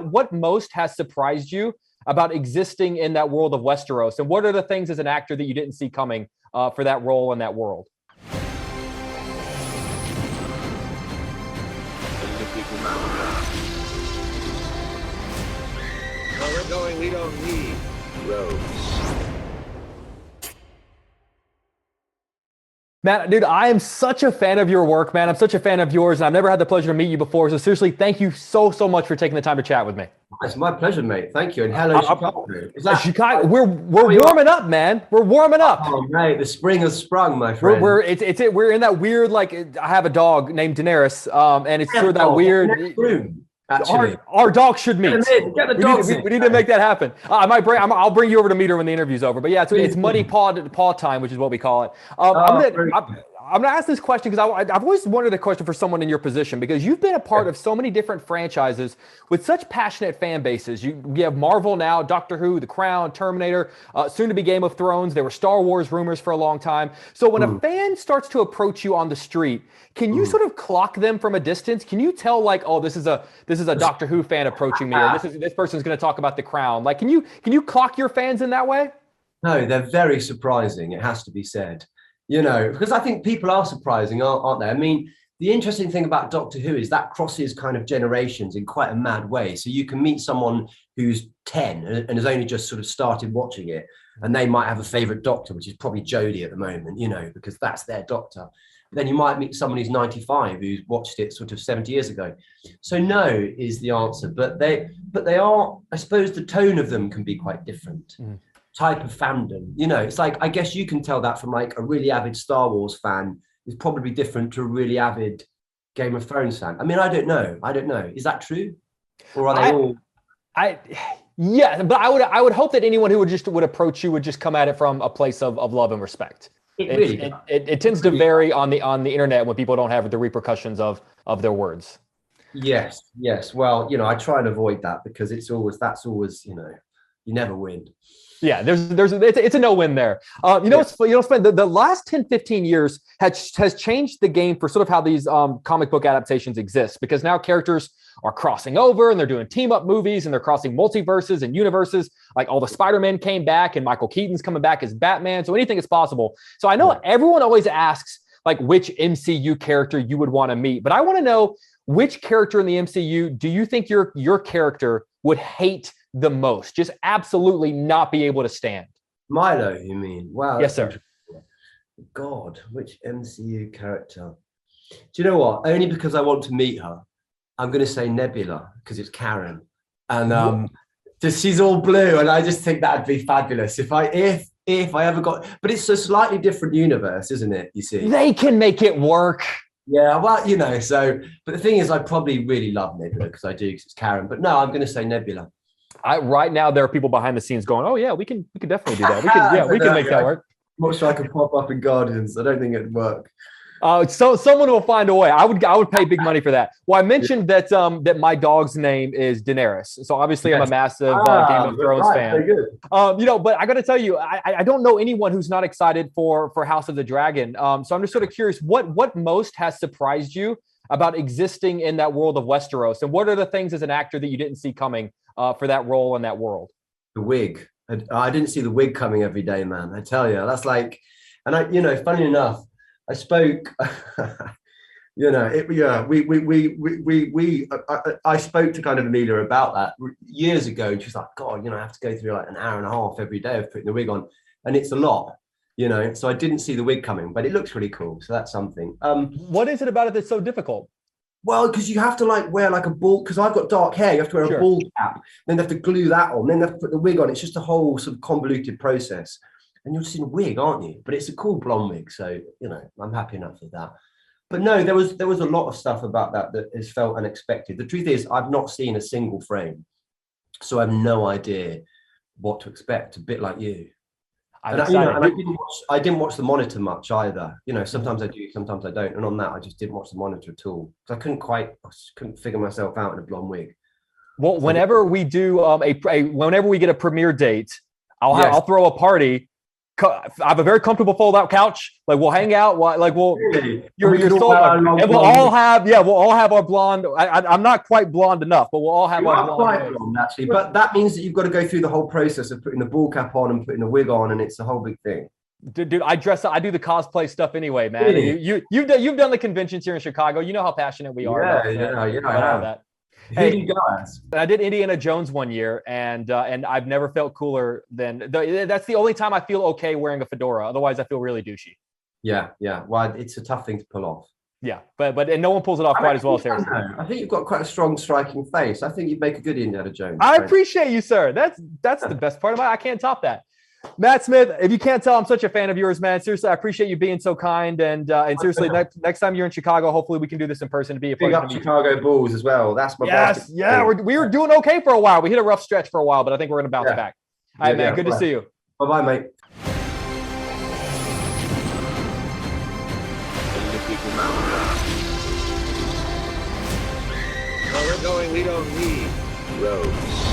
What most has surprised you about existing in that world of Westeros? And what are the things as an actor that you didn't see coming for that role in that world? Where we're going, we don't need roads. Matt, dude, I am such a fan of your work, man. I'm such a fan of yours, and I've never had the pleasure to meet you before. So seriously, thank you so much for taking the time to chat with me. It's my pleasure, mate. Thank you. And hello, Chicago. Chicago, we're warming up, man. We're warming up. Oh, mate, the spring has sprung, my friend. We're in that weird, like, I have a dog named Daenerys, and it's sort of that weird. Room, actually. Our dog should meet. Get the dogs in. We need to make that happen. I'll bring you over to meet her when the interview's over. But yeah, it's muddy paw time, which is what we call it. I'm going to ask this question because I've always wanted a question for someone in your position, because you've been a part of so many different franchises with such passionate fan bases. You have Marvel now, Doctor Who, The Crown, Terminator, soon to be Game of Thrones. There were Star Wars rumors for a long time. So when a fan starts to approach you on the street, can you sort of clock them from a distance? Can you tell, like, oh, this is a Doctor Who fan approaching me, or this person's going to talk about The Crown? Like, can you clock your fans in that way? No, they're very surprising. It has to be said. You know, because I think people are surprising, aren't they? I mean, the interesting thing about Doctor Who is that crosses kind of generations in quite a mad way. So you can meet someone who's 10 and has only just sort of started watching it, and they might have a favorite Doctor, which is probably Jodie at the moment, you know, because that's their Doctor. But then you might meet someone who's 95 who's watched it sort of 70 years ago. So no is the answer, but they are, I suppose the tone of them can be quite different. Type of fandom, you know, it's like, I guess you can tell that from like a really avid Star Wars fan is probably different to a really avid Game of Thrones fan. I mean, I don't know. Is that true? Or are they all? Yeah, but I would hope that anyone who would approach you would just come at it from a place of love and respect. It tends to vary on the internet when people don't have the repercussions of their words. Yes. Well, you know, I try and avoid that because that's always, you know, you never win. Yeah, it's a no-win there. The last 10, 15 years has changed the game for sort of how these comic book adaptations exist, because now characters are crossing over and they're doing team-up movies and they're crossing multiverses and universes. Like all the Spider-Man came back and Michael Keaton's coming back as Batman. So anything is possible. So I know everyone always asks like which MCU character you would want to meet, but I want to know which character in the MCU do you think your character would hate the most, just absolutely not be able to stand? Milo, you mean? Wow. Yes, sir. God, which MCU character? Do you know what? Only because I want to meet her, I'm going to say Nebula, because it's Karen, and just she's all blue, and I just think that'd be fabulous if I ever got. But it's a slightly different universe, isn't it? You see, they can make it work. Yeah, well, you know. So, but the thing is, I probably really love Nebula because I do, because it's Karen. But no, I'm going to say Nebula. Right now, there are people behind the scenes going, "Oh yeah, we can definitely do that. We can make that work." I'm not sure I could pop up in Guardians. I don't think it'd work. So someone will find a way. I would pay big money for that. Well, I mentioned that my dog's name is Daenerys, so obviously I'm a massive Game of Thrones fan. But I got to tell you, I don't know anyone who's not excited for House of the Dragon. So I'm just sort of curious, what most has surprised you about existing in that world of Westeros, and what are the things as an actor that you didn't see coming for that role in that world? The wig. I didn't see the wig coming every day, man. I tell you, that's like, and funny enough, I spoke, I spoke to kind of Amelia about that years ago, and she's like, God, I have to go through like an hour and a half every day of putting the wig on, and it's a lot, so I didn't see the wig coming, but it looks really cool. So that's something. What is it about it that's so difficult? Well, because you have to like wear like a ball, because I've got dark hair, you have to wear a ball cap, then you have to glue that on, then you have to put the wig on. It's just a whole sort of convoluted process. And you're just in a wig, aren't you? But it's a cool blonde wig, so I'm happy enough with that. But no, there was a lot of stuff about that has felt unexpected. The truth is, I've not seen a single frame, so I have no idea what to expect. A bit like you. I didn't watch the monitor much either. Sometimes I do, sometimes I don't. And on that, I just didn't watch the monitor at all, because I couldn't figure myself out in a blonde wig. Well, whenever we do whenever we get a premiere date, I'll throw a party. I have a very comfortable fold-out couch. Like we'll hang out. Like Really? you're sold. And we'll all have our blonde. I'm not quite blonde enough, but we'll all have our blonde. Quite blonde, actually. But that means that you've got to go through the whole process of putting the ball cap on and putting the wig on, and it's a whole big thing. Dude, I dress up. I do the cosplay stuff anyway, man. Really? You've done the conventions here in Chicago. You know how passionate we are. Yeah, I have that. Hey, you guys. I did Indiana Jones one year, and I've never felt cooler than that's the only time I feel okay wearing a fedora. Otherwise, I feel really douchey. Yeah. Well, it's a tough thing to pull off. Yeah, but no one pulls it off quite as well as Harrison. I think you've got quite a strong, striking face. I think you'd make a good Indiana Jones. I appreciate you, sir. That's the best part of it. I can't top that. Matt Smith, if you can't tell, I'm such a fan of yours, man. Seriously, I appreciate you being so kind. And seriously, next time you're in Chicago, hopefully we can do this in person. To be a big up Chicago Bulls as well. That's my yes, yeah. We were doing okay for a while. We hit a rough stretch for a while, but I think we're gonna bounce back. All right, man. Good to see you. Bye, mate. Where we're going, we don't need roads.